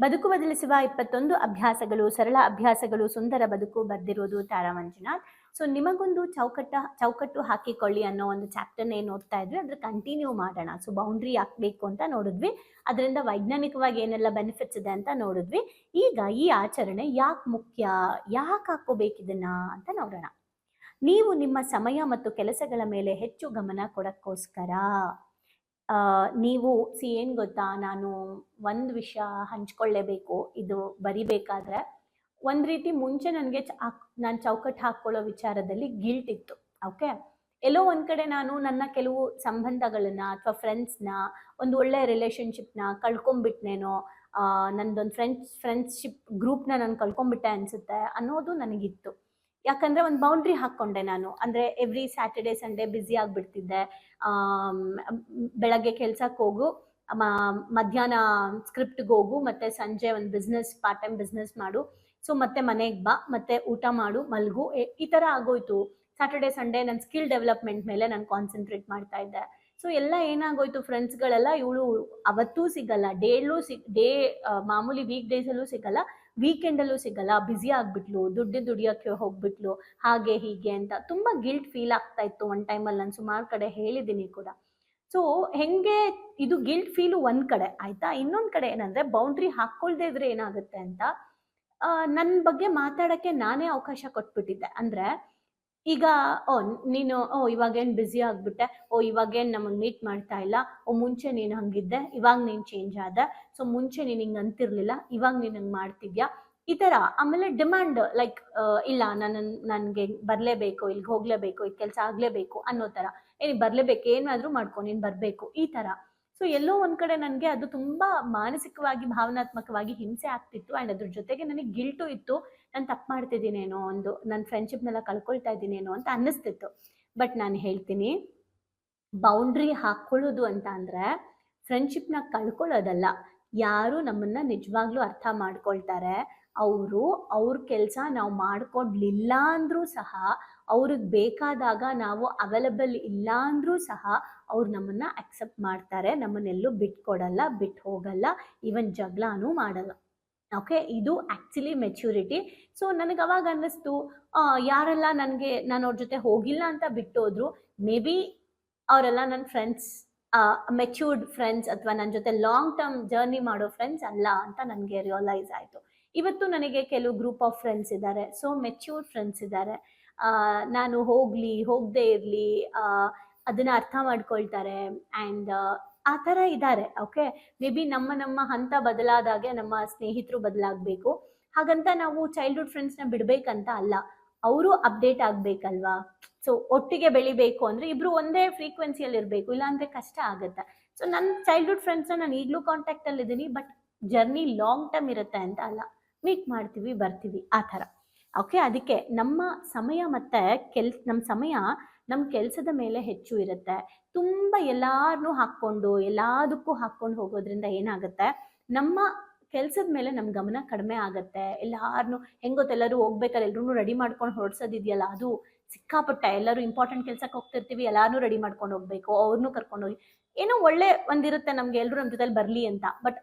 ಬದುಕು ಬದಲಿಸುವ 21 ಅಭ್ಯಾಸಗಳು, ಸರಳ ಅಭ್ಯಾಸಗಳು, ಸುಂದರ ಬದುಕು ಬರ್ದಿರೋದು ತಾರಾ ಮಂಜುನಾಥ್. ಸೊ ನಿಮಗೊಂದು ಚೌಕಟ್ಟು ಹಾಕಿಕೊಳ್ಳಿ ಅನ್ನೋ ಒಂದು ಚಾಪ್ಟರ್ನ ಏನು ಓದ್ತಾ ಇದ್ವಿ, ಅದ್ರ ಕಂಟಿನ್ಯೂ ಮಾಡೋಣ. ಸೊ ಬೌಂಡ್ರಿ ಹಾಕ್ಬೇಕು ಅಂತ ನೋಡಿದ್ವಿ, ಅದರಿಂದ ವೈಜ್ಞಾನಿಕವಾಗಿ ಏನೆಲ್ಲ ಬೆನಿಫಿಟ್ಸ್ ಇದೆ ಅಂತ ನೋಡಿದ್ವಿ. ಈಗ ಈ ಆಚರಣೆ ಯಾಕೆ ಮುಖ್ಯ, ಯಾಕೆ ಹಾಕೋಬೇಕು ಇದನ್ನ ಅಂತ ನೋಡೋಣ. ನೀವು ನಿಮ್ಮ ಸಮಯ ಮತ್ತು ಕೆಲಸಗಳ ಮೇಲೆ ಹೆಚ್ಚು ಗಮನ ಕೊಡೋಕ್ಕೋಸ್ಕರ ನೀವು ಏನು ಗೊತ್ತಾ, ನಾನು ಒಂದು ವಿಷಯ ಹಂಚ್ಕೊಳ್ಳೇಬೇಕು, ಇದು ಬರಿಬೇಕಾದ್ರೆ ಒಂದು ರೀತಿ ಮುಂಚೆ ನನಗೆ ನಾನು ಚೌಕಟ್ಟು ಹಾಕ್ಕೊಳ್ಳೋ ವಿಚಾರದಲ್ಲಿ ಗಿಲ್ಟ್ ಇತ್ತು. ಓಕೆ, ಎಲ್ಲೋ ಒಂದು ಕಡೆ ನಾನು ನನ್ನ ಕೆಲವು ಸಂಬಂಧಗಳನ್ನ ಅಥವಾ ಫ್ರೆಂಡ್ಸ್ನ, ಒಂದು ಒಳ್ಳೆ ರಿಲೇಷನ್ಶಿಪ್ನ ಕಳ್ಕೊಂಬಿಟ್ನೇನೋ, ನಂದೊಂದು ಫ್ರೆಂಡ್ಶಿಪ್ ಗ್ರೂಪ್ನ ನಾನು ಕಳ್ಕೊಂಬಿಟ್ಟೆ ಅನಿಸುತ್ತೆ ಅನ್ನೋದು ನನಗಿತ್ತು. ಯಾಕಂದರೆ ಒಂದು ಬೌಂಡ್ರಿ ಹಾಕ್ಕೊಂಡೆ ನಾನು. ಅಂದರೆ ಎವ್ರಿ ಸ್ಯಾಟರ್ಡೆ ಸಂಡೇ ಬ್ಯುಸಿ ಆಗಿಬಿಡ್ತಿದ್ದೆ. ಬೆಳಗ್ಗೆ ಕೆಲ್ಸಕ್ಕೆ ಹೋಗು, ಮಧ್ಯಾಹ್ನ ಸ್ಕ್ರಿಪ್ಟ್ಗೆ ಹೋಗು, ಮತ್ತು ಸಂಜೆ ಒಂದು ಪಾರ್ಟ್ ಟೈಮ್ ಬಿಸ್ನೆಸ್ ಮಾಡು. ಸೊ ಮತ್ತೆ ಮನೆಗೆ ಬಾ, ಮತ್ತೆ ಊಟ ಮಾಡು, ಮಲ್ಗು, ಈ ಥರ ಆಗೋಯ್ತು. ಸ್ಯಾಟರ್ಡೆ ಸಂಡೇ ನನ್ನ ಸ್ಕಿಲ್ ಡೆವಲಪ್ಮೆಂಟ್ ಮೇಲೆ ನಾನು ಕಾನ್ಸಂಟ್ರೇಟ್ ಮಾಡ್ತಾ ಇದ್ದೆ. ಸೊ ಎಲ್ಲ ಏನಾಗೋಯ್ತು, ಫ್ರೆಂಡ್ಸ್ಗಳೆಲ್ಲ ಇವಳು ಅವತ್ತೂ ಸಿಗಲ್ಲ, ಮಾಮೂಲಿ ವೀಕ್ ಡೇಸಲ್ಲೂ ಸಿಗಲ್ಲ, ವೀಕೆಂಡಲ್ಲೂ ಸಿಗಲ್ಲ, ಬ್ಯುಸಿ ಆಗಿಬಿಟ್ಲು, ದುಡಿಯೋಕ್ಕೆ ಹೋಗ್ಬಿಟ್ಲು, ಹಾಗೆ ಹೀಗೆ ಅಂತ ತುಂಬ ಗಿಲ್ಟ್ ಫೀಲ್ ಆಗ್ತಾ ಇತ್ತು ಒಂದು ಟೈಮಲ್ಲಿ. ನಾನು ಸುಮಾರು ಕಡೆ ಹೇಳಿದ್ದೀನಿ ಕೂಡ. ಸೊ ಹೆಂಗೆ ಇದು ಗಿಲ್ಟ್ ಫೀಲು ಒಂದು ಕಡೆ ಆಯ್ತಾ, ಇನ್ನೊಂದು ಕಡೆ ಏನಂದರೆ ಬೌಂಡ್ರಿ ಹಾಕ್ಕೊಳ್ದೇ ಇದ್ರೆ ಏನಾಗುತ್ತೆ ಅಂತ ನನ್ನ ಬಗ್ಗೆ ಮಾತಾಡೋಕ್ಕೆ ನಾನೇ ಅವಕಾಶ ಕೊಟ್ಬಿಟ್ಟಿದ್ದೆ. ಅಂದರೆ ಈಗ ನೀನು ಇವಾಗೇನು ಬ್ಯುಸಿ ಆಗಿಬಿಟ್ಟೆ, ಇವಾಗೇನು ನಮಗೆ ಮೀಟ್ ಮಾಡ್ತಾ ಇಲ್ಲ, ಮುಂಚೆ ನೀನು ಹಂಗಿದ್ದೆ, ಇವಾಗ ನೀನು ಚೇಂಜ್ ಆದೆ, ಸೊ ಮುಂಚೆ ನೀನು ಹಿಂಗೆ ಅಂತಿರ್ಲಿಲ್ಲ, ಇವಾಗ ನೀನು ಹಂಗೆ ಮಾಡ್ತಿದ್ಯಾ, ಈ ಥರ. ಆಮೇಲೆ ಡಿಮ್ಯಾಂಡ್, ಲೈಕ್ ಇಲ್ಲ ನನಗೆ ಬರಲೇಬೇಕು, ಇಲ್ಲಿಗೆ ಹೋಗಲೇಬೇಕು, ಇದು ಕೆಲಸ ಆಗಲೇಬೇಕು ಅನ್ನೋ ಥರ. ನೀನು ಬರಲೇಬೇಕು, ಏನಾದರೂ ಮಾಡ್ಕೊ, ನೀನು ಬರಬೇಕು, ಈ ಥರ. ಸೊ ಎಲ್ಲೋ ಒಂದು ಕಡೆ ನನಗೆ ಅದು ತುಂಬ ಮಾನಸಿಕವಾಗಿ, ಭಾವನಾತ್ಮಕವಾಗಿ ಹಿಂಸೆ ಆಗ್ತಿತ್ತು. ಆ್ಯಂಡ್ ಅದ್ರ ಜೊತೆಗೆ ನನಗೆ ಗಿಲ್ಟು ಇತ್ತು, ನಾನು ತಪ್ಪು ಮಾಡ್ತಿದ್ದೀನೇನೋ, ನನ್ನ ಫ್ರೆಂಡ್ಶಿಪ್ನೆಲ್ಲ ಕಳ್ಕೊಳ್ತಾ ಇದ್ದೀನೇನೋ ಅಂತ ಅನ್ನಿಸ್ತಿತ್ತು. ಬಟ್ ನಾನು ಹೇಳ್ತೀನಿ, ಬೌಂಡ್ರಿ ಹಾಕ್ಕೊಳ್ಳೋದು ಅಂತ ಅಂದರೆ ಫ್ರೆಂಡ್ಶಿಪ್ನ ಕಳ್ಕೊಳ್ಳೋದಲ್ಲ. ಯಾರು ನಮ್ಮನ್ನು ನಿಜವಾಗ್ಲೂ ಅರ್ಥ ಮಾಡ್ಕೊಳ್ತಾರೆ, ಅವ್ರ ಕೆಲಸ ನಾವು ಮಾಡ್ಕೊಡ್ಲಿಲ್ಲ ಅಂದರೂ ಸಹ, ಅವ್ರಿಗೆ ಬೇಕಾದಾಗ ನಾವು ಅವೈಲಬಲ್ ಇಲ್ಲ ಅಂದರೂ ಸಹ ಅವ್ರು ನಮ್ಮನ್ನು ಅಕ್ಸೆಪ್ಟ್ ಮಾಡ್ತಾರೆ, ನಮ್ಮನ್ನೆಲ್ಲೂ ಬಿಟ್ಕೊಡಲ್ಲ, ಬಿಟ್ಟು ಹೋಗಲ್ಲ, ಈವನ್ ಜಗಳನೂ ಮಾಡಲ್ಲ. ಓಕೆ, ಇದು ಆ್ಯಕ್ಚುಲಿ ಮೆಚ್ಯೂರಿಟಿ. ಸೊ ನನಗೆ ಅವಾಗ ಅನ್ನಿಸ್ತು, ಯಾರೆಲ್ಲ ನಾನು ಅವ್ರ ಜೊತೆ ಹೋಗಿಲ್ಲ ಅಂತ ಬಿಟ್ಟೋದ್ರು, ಮೇ ಬಿ ಅವರೆಲ್ಲ ನನ್ನ ಫ್ರೆಂಡ್ಸ್, ಮೆಚ್ಯೂರ್ಡ್ ಫ್ರೆಂಡ್ಸ್, ಅಥವಾ ನನ್ನ ಜೊತೆ ಲಾಂಗ್ ಟರ್ಮ್ ಜರ್ನಿ ಮಾಡೋ ಫ್ರೆಂಡ್ಸ್ ಅಲ್ಲ ಅಂತ ನನಗೆ ರಿಯಲೈಸ್ ಆಯಿತು. ಇವತ್ತು ನನಗೆ ಕೆಲವು ಗ್ರೂಪ್ ಆಫ್ ಫ್ರೆಂಡ್ಸ್ ಇದ್ದಾರೆ, ಸೊ ಮೆಚ್ಯೂರ್ಡ್ ಫ್ರೆಂಡ್ಸ್ ಇದ್ದಾರೆ. ನಾನು ಹೋಗದೇ ಇರಲಿ ಅದನ್ನು ಅರ್ಥ ಮಾಡ್ಕೊಳ್ತಾರೆ, ಆ್ಯಂಡ್ ಆ ಥರ ಇದ್ದಾರೆ. ಓಕೆ, ಮೇ ಬಿ ನಮ್ಮ ಹಂತ ಬದಲಾದಾಗೆ ನಮ್ಮ ಸ್ನೇಹಿತರು ಬದಲಾಗಬೇಕು. ಹಾಗಂತ ನಾವು ಚೈಲ್ಡ್ಹುಡ್ ಫ್ರೆಂಡ್ಸ್ನ ಬಿಡಬೇಕಂತ ಅಲ್ಲ, ಅವರು ಅಪ್ಡೇಟ್ ಆಗಬೇಕಲ್ವಾ. ಸೊ ಒಟ್ಟಿಗೆ ಬೆಳಿಬೇಕು ಅಂದರೆ ಇಬ್ಬರು ಒಂದೇ ಫ್ರೀಕ್ವೆನ್ಸಿಯಲ್ಲಿ ಇರಬೇಕು, ಇಲ್ಲಾಂದರೆ ಕಷ್ಟ ಆಗುತ್ತೆ. ಸೊ ನನ್ನ ಚೈಲ್ಡ್ಹುಡ್ ಫ್ರೆಂಡ್ಸ್ನ ನಾನು ಈಗಲೂ ಕಾಂಟ್ಯಾಕ್ಟಲ್ಲಿದ್ದೀನಿ, ಬಟ್ ಜರ್ನಿ ಲಾಂಗ್ ಟರ್ಮ್ ಇರುತ್ತೆ ಅಂತ ಅಲ್ಲ, ಮೀಟ್ ಮಾಡ್ತೀವಿ, ಬರ್ತೀವಿ, ಆ ಥರ. ಓಕೆ, ಅದಕ್ಕೆ ನಮ್ಮ ಸಮಯ ಮತ್ತು ನಮ್ಮ ಸಮಯ ನಮ್ಮ ಕೆಲಸದ ಮೇಲೆ ಹೆಚ್ಚು ಇರುತ್ತೆ. ತುಂಬ ಎಲ್ಲಾರನ್ನೂ ಎಲ್ಲದಕ್ಕೂ ಹಾಕ್ಕೊಂಡು ಹೋಗೋದ್ರಿಂದ ಏನಾಗುತ್ತೆ, ನಮ್ಮ ಕೆಲಸದ ಮೇಲೆ ನಮ್ಮ ಗಮನ ಕಡಿಮೆ ಆಗುತ್ತೆ. ಎಲ್ಲರೂ ಹೆಂಗೊತ್ತೆಲ್ಲರೂ ಹೋಗ್ಬೇಕಾದ್ರೆ ಎಲ್ಲರೂ ರೆಡಿ ಮಾಡ್ಕೊಂಡು ಹೊರಡ್ಸೋದಿದೆಯಲ್ಲ, ಅದು ಸಿಕ್ಕಾಪಟ್ಟೆ. ಎಲ್ಲರೂ ಇಂಪಾರ್ಟೆಂಟ್ ಕೆಲಸಕ್ಕೆ ಹೋಗ್ತಿರ್ತೀವಿ, ಎಲ್ಲರೂ ರೆಡಿ ಮಾಡ್ಕೊಂಡು ಹೋಗ್ಬೇಕು, ಅವ್ರನ್ನೂ ಕರ್ಕೊಂಡೋಗಿ ಏನೋ ಒಳ್ಳೆ ಒಂದಿರುತ್ತೆ ನಮಗೆ, ಎಲ್ಲರೂ ನಮ್ಮ ಜೊತೆಲಿ ಬರಲಿ ಅಂತ. ಬಟ್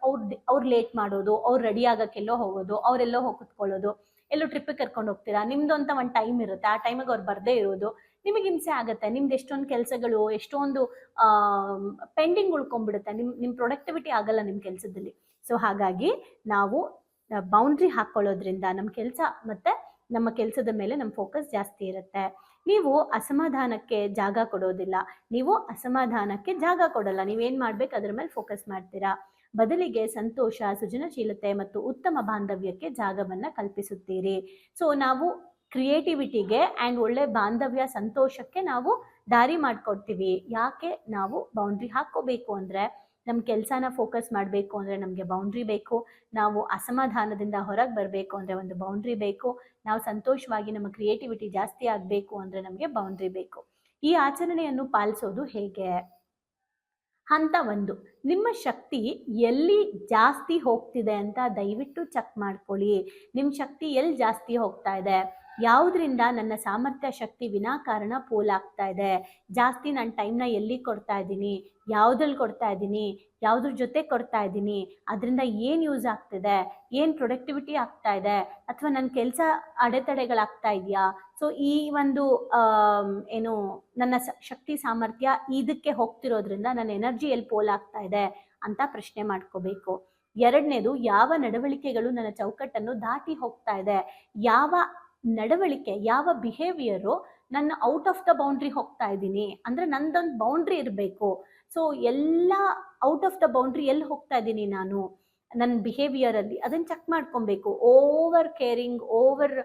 ಅವ್ರು ಲೇಟ್ ಮಾಡೋದು, ಅವ್ರು ರೆಡಿ ಆಗೋಕ್ಕೆಲ್ಲೋ ಹೋಗೋದು, ಅವರೆಲ್ಲೋ ಹೋಗಿ ಕುತ್ಕೊಳ್ಳೋದು, ಎಲ್ಲೋ ಟ್ರಿಪ್ಪಿಗೆ ಕರ್ಕೊಂಡು ಹೋಗ್ತೀರಾ, ನಿಮ್ಮದು ಅಂತ ಒಂದು ಟೈಮ್ ಇರುತ್ತೆ, ಆ ಟೈಮಿಗೆ ಅವ್ರು ಬರದೇ ಇರೋದು, ನಿಮಗೆ ಹಿಂಸೆ ಆಗುತ್ತೆ. ನಿಮ್ದು ಎಷ್ಟೊಂದು ಕೆಲಸಗಳು, ಎಷ್ಟೊಂದು ಪೆಂಡಿಂಗ್ ಉಳ್ಕೊಂಡ್ಬಿಡುತ್ತೆ, ನಿಮ್ಮ ಪ್ರೊಡಕ್ಟಿವಿಟಿ ಆಗಲ್ಲ ನಿಮ್ಮ ಕೆಲಸದಲ್ಲಿ. ಸೊ ಹಾಗಾಗಿ ನಾವು ಬೌಂಡ್ರಿ ಹಾಕ್ಕೊಳ್ಳೋದ್ರಿಂದ ನಮ್ಮ ಕೆಲಸ ಮತ್ತು ನಮ್ಮ ಕೆಲಸದ ಮೇಲೆ ನಮ್ಮ ಫೋಕಸ್ ಜಾಸ್ತಿ ಇರುತ್ತೆ. ನೀವು ಅಸಮಾಧಾನಕ್ಕೆ ಜಾಗ ಕೊಡೋದಿಲ್ಲ, ನೀವು ಅಸಮಾಧಾನಕ್ಕೆ ಜಾಗ ಕೊಡಲ್ಲ, ನೀವೇನು ಮಾಡಬೇಕು ಅದ್ರ ಮೇಲೆ ಫೋಕಸ್ ಮಾಡ್ತೀರಾ. ಬದಲಿಗೆ ಸಂತೋಷ, ಸೃಜನಶೀಲತೆ ಮತ್ತು ಉತ್ತಮ ಬಾಂಧವ್ಯಕ್ಕೆ ಜಾಗವನ್ನು ಕಲ್ಪಿಸುತ್ತೀರಿ. ಸೊ ನಾವು ಕ್ರಿಯೇಟಿವಿಟಿಗೆ ಆ್ಯಂಡ್ ಒಳ್ಳೆ ಬಾಂಧವ್ಯ, ಸಂತೋಷಕ್ಕೆ ನಾವು ದಾರಿ ಮಾಡಿಕೊಡ್ತೀವಿ. ಯಾಕೆ ನಾವು ಬೌಂಡ್ರಿ ಹಾಕ್ಕೋಬೇಕು ಅಂದರೆ, ನಮ್ಮ ಕೆಲಸನ ಫೋಕಸ್ ಮಾಡಬೇಕು ಅಂದರೆ ನಮಗೆ ಬೌಂಡ್ರಿ ಬೇಕು, ನಾವು ಅಸಮಾಧಾನದಿಂದ ಹೊರಗೆ ಬರಬೇಕು ಅಂದರೆ ಒಂದು ಬೌಂಡ್ರಿ ಬೇಕು, ನಾವು ಸಂತೋಷವಾಗಿ ನಮ್ಮ ಕ್ರಿಯೇಟಿವಿಟಿ ಜಾಸ್ತಿ ಆಗಬೇಕು ಅಂದರೆ ನಮಗೆ ಬೌಂಡ್ರಿ ಬೇಕು. ಈ ಆಚರಣೆಯನ್ನು ಪಾಲಿಸೋದು ಹೇಗೆ? ಹಂತ 1, ನಿಮ್ಮ ಶಕ್ತಿ ಎಲ್ಲಿ ಜಾಸ್ತಿ ಹೋಗ್ತಿದೆ ಅಂತ ದಯವಿಟ್ಟು ಚೆಕ್ ಮಾಡ್ಕೊಳ್ಳಿ. ನಿಮ್ಮ ಶಕ್ತಿ ಎಲ್ಲಿ ಜಾಸ್ತಿ ಹೋಗ್ತಾ ಇದೆ, ಯಾವುದರಿಂದ ನನ್ನ ಸಾಮರ್ಥ್ಯ ಶಕ್ತಿ ವಿನಾಕಾರಣ ಪೋಲಾಗ್ತಾ ಇದೆ, ಜಾಸ್ತಿ ನನ್ನ ಟೈಮ್ನ ಎಲ್ಲಿ ಕೊಡ್ತಾ ಇದ್ದೀನಿ, ಯಾವುದ್ರಲ್ಲಿ ಕೊಡ್ತಾ ಇದ್ದೀನಿ, ಯಾವುದ್ರ ಜೊತೆ ಕೊಡ್ತಾ ಇದ್ದೀನಿ, ಅದರಿಂದ ಏನು ಯೂಸ್ ಆಗ್ತಿದೆ, ಏನು ಪ್ರೊಡಕ್ಟಿವಿಟಿ ಆಗ್ತಾ ಇದೆ, ಅಥವಾ ನನ್ನ ಕೆಲಸ ಅಡೆತಡೆಗಳಾಗ್ತಾ ಇದೆಯಾ, ಸೊ ಈ ಒಂದು ಏನು ನನ್ನ ಶಕ್ತಿ ಸಾಮರ್ಥ್ಯ ಇದಕ್ಕೆ ಹೋಗ್ತಿರೋದ್ರಿಂದ ನನ್ನ ಎನರ್ಜಿ ಎಲ್ಲಿ ಪೋಲಾಗ್ತಾ ಇದೆ ಅಂತ ಪ್ರಶ್ನೆ ಮಾಡ್ಕೋಬೇಕು. ಎರಡನೇದು, ಯಾವ ನಡವಳಿಕೆಗಳು ನನ್ನ ಚೌಕಟ್ಟನ್ನು ದಾಟಿ ಹೋಗ್ತಾ ಇದೆ, ಯಾವ ನಡವಳಿಕೆ, ಯಾವ ಬಿಹೇವಿಯರು ನನ್ನ ಔಟ್ ಆಫ್ ದ ಬೌಂಡ್ರಿ ಹೋಗ್ತಾ ಇದ್ದೀನಿ, ಅಂದ್ರೆ ನಂದೊಂದು ಬೌಂಡ್ರಿ ಇರಬೇಕು. ಸೊ ಎಲ್ಲ ಔಟ್ ಆಫ್ ದ ಬೌಂಡ್ರಿ ಎಲ್ಲಿ ಹೋಗ್ತಾ ಇದ್ದೀನಿ ನಾನು ನನ್ನ ಬಿಹೇವಿಯರಲ್ಲಿ, ಅದನ್ನು ಚೆಕ್ ಮಾಡ್ಕೊಬೇಕು. ಓವರ್ ಕೇರಿಂಗ್, ಓವರ್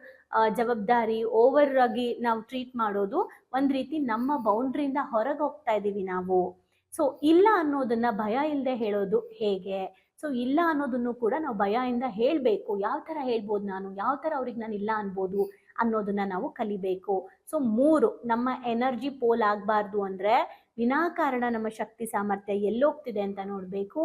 ಜವಾಬ್ದಾರಿ, ಓವರ್ ಆಗಿ ನಾವು ಟ್ರೀಟ್ ಮಾಡೋದು ಒಂದು ರೀತಿ ನಮ್ಮ ಬೌಂಡ್ರಿಯಿಂದ ಹೊರಗೆ ಹೋಗ್ತಾ ಇದ್ದೀವಿ ನಾವು. ಸೊ ಇಲ್ಲ ಅನ್ನೋದನ್ನ ಭಯ ಇಲ್ಲದೆ ಹೇಳೋದು ಹೇಗೆ, ಸೊ ಇಲ್ಲ ಅನ್ನೋದನ್ನು ಕೂಡ ನಾವು ಭಯದಿಂದ ಹೇಳಬೇಕು. ಯಾವ ಥರ ಹೇಳ್ಬೋದು ನಾನು, ಯಾವ ಥರ ಅವ್ರಿಗೆ ನಾನು ಇಲ್ಲ ಅನ್ಬೋದು ಅನ್ನೋದನ್ನ ನಾವು ಕಲಿಬೇಕು. ಸೊ 3, ನಮ್ಮ ಎನರ್ಜಿ ಪೋಲ್ ಆಗಬಾರ್ದು ಅಂದರೆ ವಿನಾಕಾರಣ ನಮ್ಮ ಶಕ್ತಿ ಸಾಮರ್ಥ್ಯ ಎಲ್ಲೋಗ್ತಿದೆ ಅಂತ ನೋಡಬೇಕು.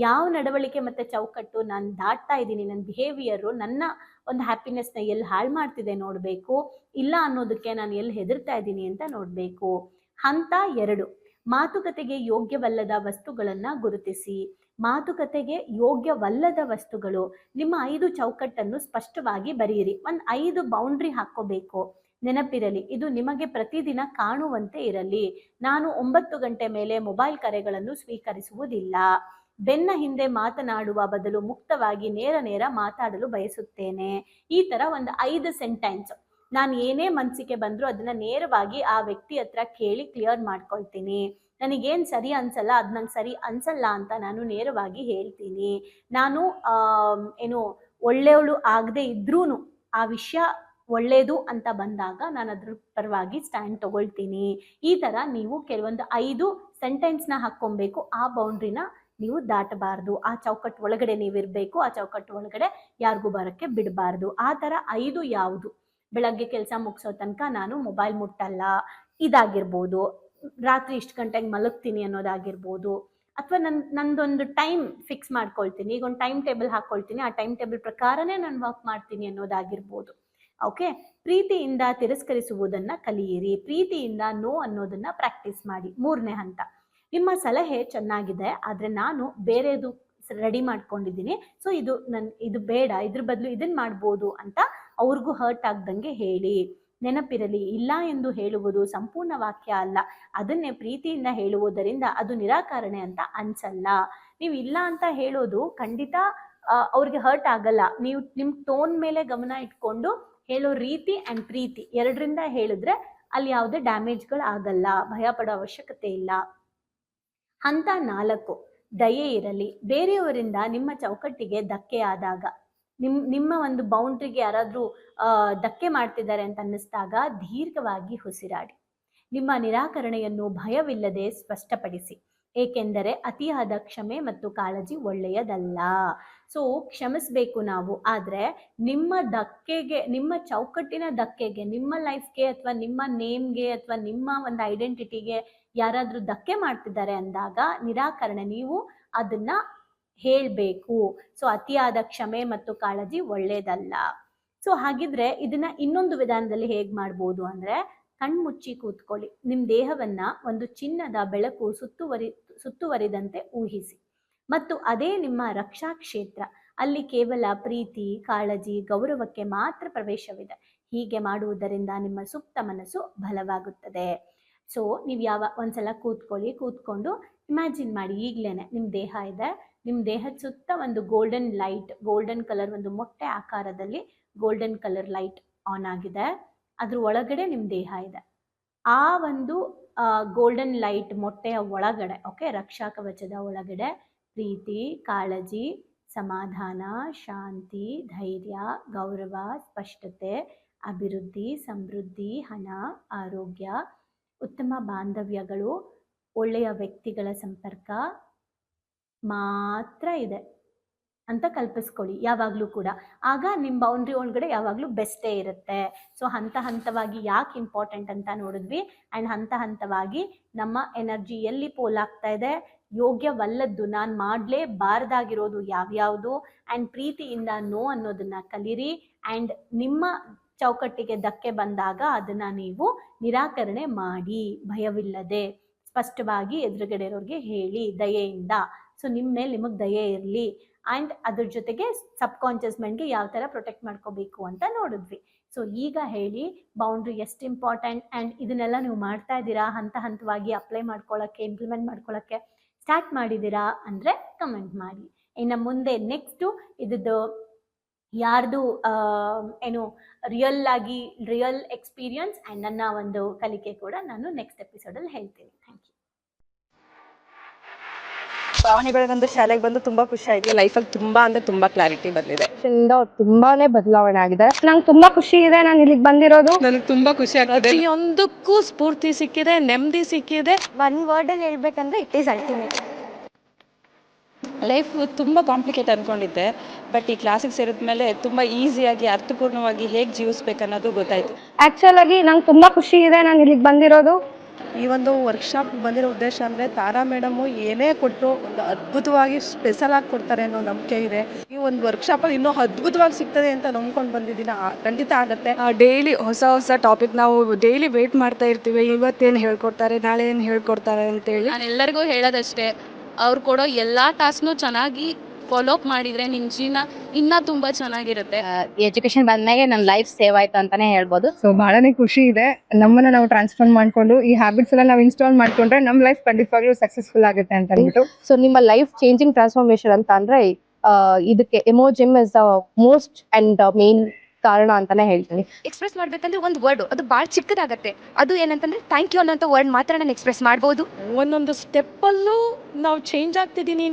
ಯಾವ ನಡವಳಿಕೆ ಮತ್ತು ಚೌಕಟ್ಟು ನಾನು ದಾಟ್ತಾ ಇದ್ದೀನಿ, ನನ್ನ ಬಿಹೇವಿಯರು ನನ್ನ ಒಂದು ಹ್ಯಾಪಿನೆಸ್ನ ಎಲ್ಲಿ ಹಾಳು ಮಾಡ್ತಿದೆ ನೋಡಬೇಕು. ಇಲ್ಲ ಅನ್ನೋದಕ್ಕೆ ನಾನು ಎಲ್ಲಿ ಹೆದರ್ತಾ ಇದ್ದೀನಿ ಅಂತ ನೋಡಬೇಕು. ಹಂತ 2, ಮಾತುಕತೆಗೆ ಯೋಗ್ಯವಲ್ಲದ ವಸ್ತುಗಳನ್ನು ಗುರುತಿಸಿ. ಮಾತುಕತೆಗೆ ಯೋಗ್ಯವಲ್ಲದ ವಸ್ತುಗಳು, ನಿಮ್ಮ 5 ಚೌಕಟ್ಟನ್ನು ಸ್ಪಷ್ಟವಾಗಿ ಬರೆಯಿರಿ. ಒಂದು 5 ಬೌಂಡ್ರಿ ಹಾಕ್ಕೋಬೇಕು. ನೆನಪಿರಲಿ, ಇದು ನಿಮಗೆ ಪ್ರತಿದಿನ ಕಾಣುವಂತೆ ಇರಲಿ. ನಾನು 9 ಗಂಟೆ ಮೇಲೆ ಮೊಬೈಲ್ ಕರೆಗಳನ್ನು ಸ್ವೀಕರಿಸುವುದಿಲ್ಲ. ಬೆನ್ನ ಹಿಂದೆ ಮಾತನಾಡುವ ಬದಲು ಮುಕ್ತವಾಗಿ ನೇರ ಮಾತಾಡಲು ಬಯಸುತ್ತೇನೆ. ಈ ಥರ ಒಂದು 5 ಸೆಂಟೆನ್ಸ್ ನಾನು ಏನೇ ಮನಸ್ಸಿಗೆ ಬಂದರೂ ಅದನ್ನು ನೇರವಾಗಿ ಆ ವ್ಯಕ್ತಿ ಹತ್ರ ಕೇಳಿ ಕ್ಲಿಯರ್ ಮಾಡ್ಕೊಳ್ತೀನಿ. ನನಗೇನು ಸರಿ ಅನ್ಸಲ್ಲ, ಅದು ನಂಗೆ ಸರಿ ಅನ್ಸಲ್ಲ ಅಂತ ನಾನು ನೇರವಾಗಿ ಹೇಳ್ತೀನಿ. ನಾನು ಏನು ಒಳ್ಳೆಯವಳು ಆಗದೆ ಇದ್ರೂ ಆ ವಿಷಯ ಒಳ್ಳೆಯದು ಅಂತ ಬಂದಾಗ ನಾನು ಅದ್ರ ಪರವಾಗಿ ಸ್ಟ್ಯಾಂಡ್ ತಗೊಳ್ತೀನಿ. ಈ ಥರ ನೀವು ಕೆಲವೊಂದು 5 ಸೆಂಟೆನ್ಸ್ನ ಹಾಕ್ಕೊಬೇಕು. ಆ ಬೌಂಡ್ರಿನ ನೀವು ದಾಟಬಾರ್ದು, ಆ ಚೌಕಟ್ಟು ಒಳಗಡೆ ನೀವಿರಬೇಕು, ಆ ಚೌಕಟ್ಟು ಒಳಗಡೆ ಯಾರಿಗೂ ಬರೋಕ್ಕೆ ಬಿಡಬಾರ್ದು. ಆ ಥರ 5 ಯಾವುದು? ಬೆಳಗ್ಗೆ ಕೆಲಸ ಮುಗಿಸೋ ತನಕ ನಾನು ಮೊಬೈಲ್ ಮುಟ್ಟಲ್ಲ ಇದಾಗಿರ್ಬೋದು, ರಾತ್ರಿ ಇಷ್ಟು ಗಂಟೆಗೆ ಮಲಗ್ತೀನಿ ಅನ್ನೋದಾಗಿರ್ಬೋದು, ಅಥವಾ ನಂದೊಂದು ಟೈಮ್ ಫಿಕ್ಸ್ ಮಾಡ್ಕೊಳ್ತೀನಿ, ಈಗ ಒಂದು ಟೈಮ್ ಟೇಬಲ್ ಹಾಕ್ಕೊಳ್ತೀನಿ, ಆ ಟೈಮ್ ಟೇಬಲ್ ಪ್ರಕಾರನೇ ನಾನು ವರ್ಕ್ ಮಾಡ್ತೀನಿ ಅನ್ನೋದಾಗಿರ್ಬೋದು. ಓಕೆ, ಪ್ರೀತಿಯಿಂದ ತಿರಸ್ಕರಿಸುವುದನ್ನು ಕಲಿಯಿರಿ. ಪ್ರೀತಿಯಿಂದ ನೋ ಅನ್ನೋದನ್ನ ಪ್ರಾಕ್ಟೀಸ್ ಮಾಡಿ. 3ನೇ ಹಂತ, ನಿಮ್ಮ ಸಲಹೆ ಚೆನ್ನಾಗಿದೆ ಆದರೆ ನಾನು ಬೇರೆದು ರೆಡಿ ಮಾಡ್ಕೊಂಡಿದ್ದೀನಿ, ಸೊ ಇದು ಬೇಡ, ಇದ್ರ ಬದಲು ಇದನ್ನ ಮಾಡ್ಬೋದು ಅಂತ ಅವ್ರಿಗೂ ಹರ್ಟ್ ಆಗ್ದಂಗೆ ಹೇಳಿ. ನೆನಪಿರಲಿ, ಇಲ್ಲ ಎಂದು ಹೇಳುವುದು ಸಂಪೂರ್ಣ ವಾಕ್ಯ ಅಲ್ಲ, ಅದನ್ನೇ ಪ್ರೀತಿಯಿಂದ ಹೇಳುವುದರಿಂದ ಅದು ನಿರಾಕರಣೆ ಅಂತ ಅನ್ಸಲ್ಲ. ನೀವು ಇಲ್ಲ ಅಂತ ಹೇಳೋದು ಖಂಡಿತ ಅವ್ರಿಗೆ ಹರ್ಟ್ ಆಗಲ್ಲ. ನೀವು ನಿಮ್ಮ ಟೋನ್ ಮೇಲೆ ಗಮನ ಇಟ್ಕೊಂಡು ಹೇಳೋ ರೀತಿ ಆ್ಯಂಡ್ ಪ್ರೀತಿ ಎರಡರಿಂದ ಹೇಳಿದ್ರೆ ಅಲ್ಲಿ ಯಾವುದೇ ಡ್ಯಾಮೇಜ್ಗಳು ಆಗಲ್ಲ, ಭಯ ಪಡೋ ಅವಶ್ಯಕತೆ ಇಲ್ಲ. ಹಂತ 4, ದಯೆ ಇರಲಿ. ಬೇರೆಯವರಿಂದ ನಿಮ್ಮ ಚೌಕಟ್ಟಿಗೆ ಧಕ್ಕೆ ಆದಾಗ, ನಿಮ್ಮ ಒಂದು ಬೌಂಡ್ರಿಗೆ ಯಾರಾದರೂ ಧಕ್ಕೆ ಮಾಡ್ತಿದ್ದಾರೆ ಅಂತ ಅನ್ನಿಸ್ದಾಗ ದೀರ್ಘವಾಗಿ ಉಸಿರಾಡಿ. ನಿಮ್ಮ ನಿರಾಕರಣೆಯನ್ನು ಭಯವಿಲ್ಲದೆ ಸ್ಪಷ್ಟಪಡಿಸಿ, ಏಕೆಂದರೆ ಅತಿಯಾದ ಕ್ಷಮೆ ಮತ್ತು ಕಾಳಜಿ ಒಳ್ಳೆಯದಲ್ಲ. ಸೊ ಕ್ಷಮಿಸಬೇಕು ನಾವು, ಆದರೆ ನಿಮ್ಮ ಧಕ್ಕೆಗೆ, ನಿಮ್ಮ ಚೌಕಟ್ಟಿನ ಧಕ್ಕೆಗೆ, ನಿಮ್ಮ ಲೈಫ್ಗೆ ಅಥವಾ ನಿಮ್ಮ ನೇಮ್ಗೆ ಅಥವಾ ನಿಮ್ಮ ಒಂದು ಐಡೆಂಟಿಟಿಗೆ ಯಾರಾದರೂ ಧಕ್ಕೆ ಮಾಡ್ತಿದ್ದಾರೆ ಅಂದಾಗ ನಿರಾಕರಣೆ, ನೀವು ಅದನ್ನ ಹೇಳಬೇಕು. ಸೊ ಅತಿಯಾದ ಕ್ಷಮೆ ಮತ್ತು ಕಾಳಜಿ ಒಳ್ಳೆಯದಲ್ಲ. ಸೊ ಹಾಗಿದ್ರೆ ಇದನ್ನ ಇನ್ನೊಂದು ವಿಧಾನದಲ್ಲಿ ಹೇಗೆ ಮಾಡ್ಬೋದು ಅಂದರೆ, ಕಣ್ಮುಚ್ಚಿ ಕೂತ್ಕೊಳ್ಳಿ. ನಿಮ್ಮ ದೇಹವನ್ನ ಒಂದು ಚಿನ್ನದ ಬೆಳಕು ಸುತ್ತುವರಿದಂತೆ ಊಹಿಸಿ ಮತ್ತು ಅದೇ ನಿಮ್ಮ ರಕ್ಷಾ ಕ್ಷೇತ್ರ. ಅಲ್ಲಿ ಕೇವಲ ಪ್ರೀತಿ, ಕಾಳಜಿ, ಗೌರವಕ್ಕೆ ಮಾತ್ರ ಪ್ರವೇಶವಿದೆ. ಹೀಗೆ ಮಾಡುವುದರಿಂದ ನಿಮ್ಮ ಸುಪ್ತ ಮನಸ್ಸು ಬಲವಾಗುತ್ತದೆ. ಸೊ ನೀವು ಒಂದ್ಸಲ ಕೂತ್ಕೊಂಡು ಇಮ್ಯಾಜಿನ್ ಮಾಡಿ, ಈಗಲೇನೆ ನಿಮ್ಮ ದೇಹ ಇದೆ, ನಿಮ್ಮ ದೇಹದ ಸುತ್ತ ಒಂದು ಗೋಲ್ಡನ್ ಕಲರ್ ಒಂದು ಮೊಟ್ಟೆ ಆಕಾರದಲ್ಲಿ ಗೋಲ್ಡನ್ ಕಲರ್ ಲೈಟ್ ಆನ್ ಆಗಿದೆ. ಅದ್ರ ಒಳಗಡೆ ನಿಮ್ಮ ದೇಹ ಇದೆ. ಆ ಒಂದು ಗೋಲ್ಡನ್ ಲೈಟ್ ಮೊಟ್ಟೆಯ ಒಳಗಡೆ, ಓಕೆ, ರಕ್ಷಾ ಕವಚದ ಒಳಗಡೆ ಪ್ರೀತಿ, ಕಾಳಜಿ, ಸಮಾಧಾನ, ಶಾಂತಿ, ಧೈರ್ಯ, ಗೌರವ, ಸ್ಪಷ್ಟತೆ, ಅಭಿವೃದ್ಧಿ, ಸಮೃದ್ಧಿ, ಹಣ, ಆರೋಗ್ಯ, ಉತ್ತಮ ಬಾಂಧವ್ಯಗಳು, ಒಳ್ಳೆಯ ವ್ಯಕ್ತಿಗಳ ಸಂಪರ್ಕ ಮಾತ್ರ ಇದೆ ಅಂತ ಕಲ್ಪಿಸ್ಕೊಳ್ಳಿ ಯಾವಾಗಲೂ ಕೂಡ. ಆಗ ನಿಮ್ಮ ಬೌಂಡ್ರಿ ಒಳಗಡೆ ಯಾವಾಗಲೂ ಬೆಸ್ಟೇ ಇರುತ್ತೆ. ಸೊ ಹಂತವಾಗಿ ಯಾಕೆ ಇಂಪಾರ್ಟೆಂಟ್ ಅಂತ ನೋಡಿದ್ವಿ. ಆ್ಯಂಡ್ ಹಂತವಾಗಿ ನಮ್ಮ ಎನರ್ಜಿ ಎಲ್ಲಿ ಪೋಲಾಗ್ತಾ ಇದೆ, ಯೋಗ್ಯವಲ್ಲದ್ದು, ನಾನು ಮಾಡಲೇಬಾರ್ದಾಗಿರೋದು ಯಾವ್ಯಾವುದು, ಆ್ಯಂಡ್ ಪ್ರೀತಿಯಿಂದ ನೋ ಅನ್ನೋದನ್ನ ಕಲೀರಿ. ಆ್ಯಂಡ್ ನಿಮ್ಮ ಚೌಕಟ್ಟಿಗೆ ಧಕ್ಕೆ ಬಂದಾಗ ಅದನ್ನ ನೀವು ನಿರಾಕರಣೆ ಮಾಡಿ ಭಯವಿಲ್ಲದೆ ಸ್ಪಷ್ಟವಾಗಿ ಎದುರುಗಡೆ ಇರೋರಿಗೆ ಹೇಳಿ ದಯೆಯಿಂದ. ಸೊ ನಿಮ್ಮ ಮೇಲೆ ನಿಮಗೆ ದಯೆ ಇರಲಿ. ಆ್ಯಂಡ್ ಅದ್ರ ಜೊತೆಗೆ ಸಬ್ ಕಾನ್ಷಿಯಸ್ ಮೈಂಡ್ಗೆ ಯಾವ ಥರ ಪ್ರೊಟೆಕ್ಟ್ ಮಾಡ್ಕೋಬೇಕು ಅಂತ ನೋಡಿದ್ವಿ. ಸೊ ಈಗ ಹೇಳಿ ಬೌಂಡ್ರಿ ಎಷ್ಟು ಇಂಪಾರ್ಟೆಂಟ್, ಆ್ಯಂಡ್ ಇದನ್ನೆಲ್ಲ ನೀವು ಮಾಡ್ತಾ ಇದ್ದೀರಾ, ಹಂತ ಹಂತವಾಗಿ ಅಪ್ಲೈ ಮಾಡ್ಕೊಳ್ಳೋಕ್ಕೆ, ಇಂಪ್ಲಿಮೆಂಟ್ ಮಾಡ್ಕೊಳ್ಳೋಕ್ಕೆ ಸ್ಟಾರ್ಟ್ ಮಾಡಿದ್ದೀರಾ ಅಂದರೆ ಕಮೆಂಟ್ ಮಾಡಿ. ಇನ್ನು ಮುಂದೆ ನೆಕ್ಸ್ಟು ಇದ್ದು ಯಾರ್ದು ಏನು ರಿಯಲ್ ಎಕ್ಸ್ಪೀರಿಯನ್ಸ್ ಆ್ಯಂಡ್ ನನ್ನ ಒಂದು ಕಲಿಕೆ ಕೂಡ ನಾನು ನೆಕ್ಸ್ಟ್ ಎಪಿಸೋಡಲ್ಲಿ ಹೇಳ್ತೀನಿ. Thank you. ಭಾವನೆಗಳಿಗಂದು ಶಾಲೆಗೆ ಬಂದು ತುಂಬಾ ಖುಷಿ ಆಯ್ತು. ಲೈಫಲ್ಲಿ ತುಂಬಾ ಅಂದ್ರೆ ತುಂಬಾ ಕ್ಲಾರಿಟಿ ಬಂದಿದೆ. ತುಂಬಾನೇ ಬದಲಾವಣೆ ಆಗಿದೆ. ನಂಗೆ ತುಂಬಾ ಖುಷಿ ಇದೆ ನಾನು ಇಲ್ಲಿಗೆ ಬಂದಿರೋದು. ನನಗೆ ತುಂಬಾ ಖುಷಿ ಆಗಿದೆ. ಒಂದಕ್ಕೂ ಸ್ಫೂರ್ತಿ ಸಿಕ್ಕಿದೆ, ನೆಮ್ಮದಿ ಸಿಕ್ಕಿದೆ. ಒನ್ ವರ್ಡ್ ಅಲ್ಲಿ ಹೇಳ್ಬೇಕಂದ್ರೆ ಇಟ್ ಈಸ್ ಅಲ್ಟಿಮೇಟ್. ಲೈಫ್ ತುಂಬ ಕಾಂಪ್ಲಿಕೇಟ್ ಅಂದ್ಕೊಂಡಿದ್ದೆ, ಬಟ್ ಈ ಕ್ಲಾಸಿಗೆ ಸೇರಿದ ಮೇಲೆ ತುಂಬ ಈಸಿಯಾಗಿ ಅರ್ಥಪೂರ್ಣವಾಗಿ ಹೇಗೆ ಜೀವಿಸ್ಬೇಕು ಅನ್ನೋದು ಗೊತ್ತಾಯ್ತು. ಆಕ್ಚುಲ್ ಆಗಿ ನಂಗೆ ತುಂಬಾ ಖುಷಿ ಇದೆ ನಾನು ಇಲ್ಲಿಗೆ ಬಂದಿರೋದು. ಈ ಒಂದು ವರ್ಕ್ಶಾಪ್ ಬಂದಿರೋ ಉದ್ದೇಶ ಅಂದರೆ ತಾರಾ ಮೇಡಮು ಏನೇ ಕೊಟ್ಟರು ಒಂದು ಅದ್ಭುತವಾಗಿ ಸ್ಪೆಷಲ್ ಆಗಿ ಕೊಡ್ತಾರೆ ಅನ್ನೋ ನಂಬಿಕೆ ಇದೆ. ಈ ಒಂದು ವರ್ಕ್ಶಾಪಲ್ಲಿ ಇನ್ನೂ ಅದ್ಭುತವಾಗಿ ಸಿಗ್ತದೆ ಅಂತ ನಂಬ್ಕೊಂಡು ಬಂದಿದ್ದೀನಿ. ಖಂಡಿತ ಆಗುತ್ತೆ. ಡೈಲಿ ಹೊಸ ಟಾಪಿಕ್ ನಾವು ಡೈಲಿ ವೇಟ್ ಮಾಡ್ತಾ ಇರ್ತೀವಿ, ಇವತ್ತೇನು ಹೇಳ್ಕೊಡ್ತಾರೆ, ನಾಳೆ ಏನು ಹೇಳ್ಕೊಡ್ತಾರೆ ಅಂತೇಳಿ. ನಾನು ಎಲ್ಲರಿಗೂ ಹೇಳೋದಷ್ಟೇ, ಅವ್ರು ಕೊಡೋ ಎಲ್ಲ ಟಾಸ್ಕ್ನು ಚೆನ್ನಾಗಿ ಫಾಲೋ ಅಪ್ ಮಾಡಿದರೆ ನಿಮ್ಮ ಜೀವನ ಇನ್ನೂ ತುಂಬ ಚೆನ್ನಾಗಿರುತ್ತೆ. ಎಜುಕೇಶನ್ ಬಂದ್ಮೇಲೆ ನನ್ನ ಲೈಫ್ ಸೇವ್ ಆಯ್ತು ಅಂತಾನೆ ಹೇಳ್ಬೋದು. ಸೊ ಬಹಳನೇ ಖುಷಿ ಇದೆ. ನಮ್ಮನ್ನ ನಾವು ಟ್ರಾನ್ಸ್ಫಾರ್ಮ್ ಮಾಡ್ಕೊಂಡು ಈ ಹ್ಯಾಬಿಟ್ಸ್ ಎಲ್ಲ ನಾವು ಇನ್ಸ್ಟಾಲ್ ಮಾಡ್ಕೊಂಡ್ರೆ ನಮ್ಮ ಲೈಫ್ ಖಂಡಿತವಾಗ್ಲೂ ಸಕ್ಸಸ್ಫುಲ್ ಆಗುತ್ತೆ ಅಂತ ಹೇಳ್ಬಿಟ್ಟು. ಸೊ ನಿಮ್ಮ ಲೈಫ್ ಚೇಂಜಿಂಗ್ ಟ್ರಾನ್ಸ್ಫಾರ್ಮೇಶನ್ ಅಂತ ಅಂದ್ರೆ ಇದಕ್ಕೆ ಎಮೋಜಿಮ್ is the most and main ಕಾರಣ ಅಂತಾನೆ ಹೇಳ್ತೀನಿ. ಎಕ್ಸ್ಪ್ರೆಸ್ ಮಾಡ್ಬೇಕಂದ್ರೆ ಒಂದು ವರ್ಡ್ ಅದು ಭಾಳ ಚಿಕ್ಕದಾಗತ್ತೆ. ಅದು ಏನಂತಂದ್ರೆ ಥ್ಯಾಂಕ್ ಯು ಅನ್ನೋಂಥ ವರ್ಡ್ ಮಾತ್ರ ನಾನು ಎಕ್ಸ್ಪ್ರೆಸ್ ಮಾಡ್ಬೋದು. ಒಂದೊಂದು ಸ್ಟೆಪ್ಪಲ್ಲೂ ನಾವು ಚೇಂಜ್ ಆಗ್ತಿದ್ದೀನಿ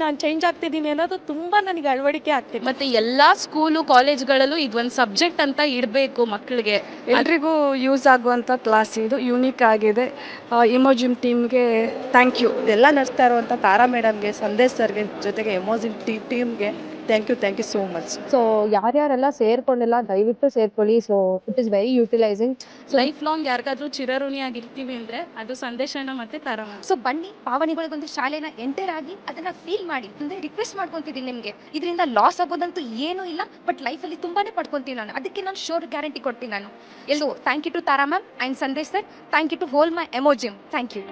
ಅನ್ನೋದು ತುಂಬ ನನಗೆ ಅಳವಡಿಕೆ ಆಗ್ತಿದೆ. ಮತ್ತು ಎಲ್ಲ ಸ್ಕೂಲು ಕಾಲೇಜ್ಗಳಲ್ಲೂ ಇದೊಂದು ಸಬ್ಜೆಕ್ಟ್ ಅಂತ ಇಡಬೇಕು ಮಕ್ಕಳಿಗೆ. ಎಲ್ರಿಗೂ ಯೂಸ್ ಆಗುವಂಥ ಕ್ಲಾಸ್ ಇದು, ಯೂನಿಕ್ ಆಗಿದೆ. ಇಮೋಜಿಮ್ ಟೀಮ್ಗೆ ಥ್ಯಾಂಕ್ ಯು. ಎಲ್ಲ ನಡೆಸ್ತಾ ಇರುವಂಥ ತಾರಾ ಮೇಡಮ್ಗೆ, ಸಂದೇಶ್ ಸರ್ಗೆ, ಜೊತೆಗೆ ಎಮೋಜಿಮ್ ಟೀಮ್ಗೆ thank you so much. So ಯಾರ್ಯಾರೆಲ್ಲ ಸೇರ್ಕೊಂಡಿಲ್ಲ ದಯವಿಟ್ಟು ಸೇರ್ಕೊಳ್ಳಿ. So it is very utilizing. Life long ಯಾರಿಗಾದ್ರೂ ಚಿರಋಣಿಯಾಗಿರ್ತೀವಿ ಅಂದರೆ ಅದು ಸಂದೇಶನ ಮತ್ತು ತಾರಾ. ಸೊ ಬನ್ನಿ ಭಾವನೆಗಳಿಗೊಂದು ಶಾಲೆನ ಎಂಟರ್ ಆಗಿ ಅದನ್ನ ಫೀಲ್ ಮಾಡಿ. ಅಂದ್ರೆ ರಿಕ್ವೆಸ್ಟ್ ಮಾಡ್ಕೊಂತಿದ್ದೀನಿ ನಿಮಗೆ, ಇದರಿಂದ ಲಾಸ್ ಆಗೋದಂತೂ ಏನೂ ಇಲ್ಲ, ಬಟ್ ಲೈಫಲ್ಲಿ ತುಂಬಾನೇ ಪಡ್ಕೊಂತೀನಿ ನಾನು. ಅದಕ್ಕೆ ನಾನು ಶೋರ್ ಗ್ಯಾರಂಟಿ ಕೊಡ್ತೀನಿ ನಾನು. ಎಲ್ಲೋ thank you to Tara ma'am and Sandesh sir. Thank you to whole my ಎಮೋಜಿಮ್. Thank you.